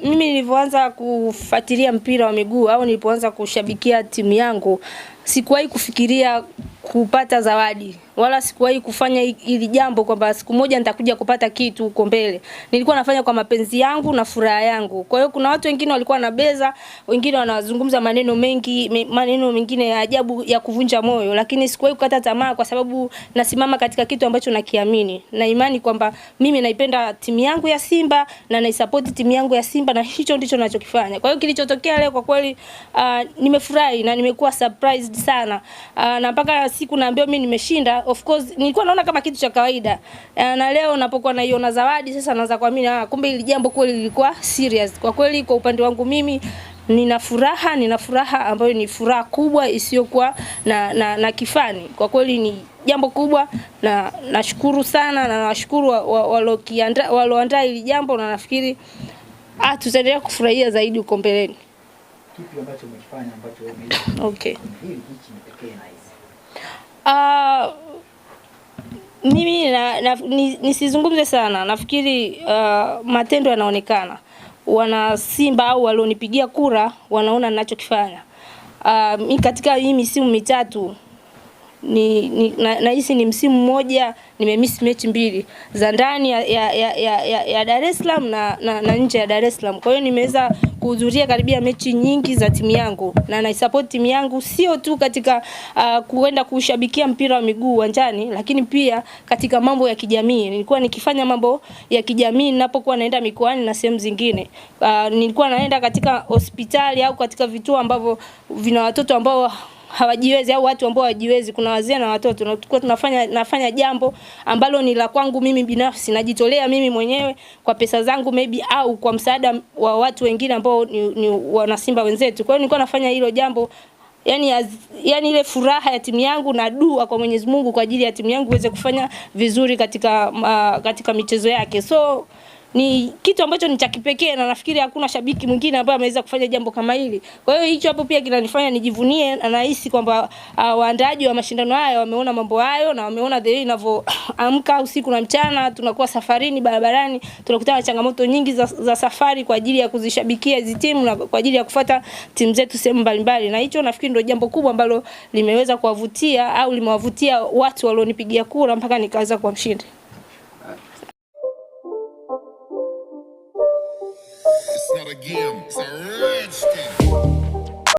Mimi nilipoanza kufuatilia mpira wa miguu au nilipoanza kushabikia timu yangu, sikuwahi kufikiria kupata zawadi, wala sikuwahi kufanya hili jambo kwamba siku moja nitakuja kupata kitu huko mbele. Nilikuwa nafanya kwa mapenzi yangu na furaha yangu. Kwa hiyo kuna watu wengine walikuwa wanabeza, wengine wanazungumza maneno mengi, maneno mengine ya ajabu ya kuvunja moyo, lakini sikuwahi kukata tamaa kwa sababu nasimama katika kitu ambacho nakiamini. Na imani kwamba mimi naipenda timu yangu ya Simba na naisupport timu yangu ya Simba, na hicho ndicho ninachokifanya. Kwa hiyo kilichotokea leo kwa kweli nimefurahi na nimekuwa surprised sana. Na mpaka siku naambiwa mimi nimeshinda, of course nilikuwa naona kama kitu cha kawaida. Na leo napokuwa naiona zawadi sasa naanza kuamini kumbe hili jambo kweli lilikuwa serious. Kwa kweli kwa upande wangu mimi nina furaha ambayo ni furaha kubwa isiyokuwa na kifani. Kwa kweli ni jambo kubwa na nashukuru sana na nawashukuru walioandaa hili jambo, na nafikiri tutaendelea kufurahia zaidi huko mbeleni. Kipi ambacho umefanya ambacho wewe okay. Hili hichi ni pekee na hizi. Mimi nisizungumze sana. Nafikiri matendo yanaonekana. Wana Simba au walionipigia kura wanaona ninachokifanya. Mimi katika hii misimu mitatu nahisi ni msimu mmoja nimemiss mechi mbili za ndani ya Dar es Salaam na nje ya Dar es Salaam. Kwa hiyo nimeweza kuhudhuria karibia mechi nyingi za timu yangu na naisupport timu yangu sio tu katika kuenda kushabikia mpira wa miguu uwanjani, lakini pia katika mambo ya kijamii. Nilikuwa nikifanya mambo ya kijamii ninapokuwa naenda mikoani na sehemu zingine. Nilikuwa naenda katika hospitali au katika vituo ambavyo vina watoto ambao hawajiwezi au watu ambao hawajiwezi. Kuna wazee na watoto, na tulikuwa nafanya jambo ambalo ni la kwangu mimi binafsi, najitolea mimi mwenyewe kwa pesa zangu maybe au kwa msaada wa watu wengine ambao ni wana Simba wenzetu. Kwa hiyo nilikuwa nafanya hilo jambo yani ile furaha ya timu yangu na dua kwa Mwenyezi Mungu kwa ajili ya timu yangu iweze kufanya vizuri katika michezo yake. So ni kitu ambacho ni cha kipekee na nafikiri hakuna shabiki mwingine ambaye ameweza kufanya jambo kama hili. Kwa hiyo hicho hapo pia kinanifanya nijivunie, na nahisi kwamba waandaaji wa mashindano haya wameona mambo hayo na wameona the way ninavyoamka usiku na mchana, tunakuwa safarini barabarani, tunakutana na changamoto nyingi za safari kwa ajili ya kuzishabikia hizo timu na kwa ajili ya kufuata timu zetu sehemu mbalimbali. Na hicho nafikiri ndio jambo kubwa ambalo limeweza kuwavutia au limewavutia watu walionipigia kura mpaka nikaweza kuwa mshindi. It's not a game, it's a rich thing.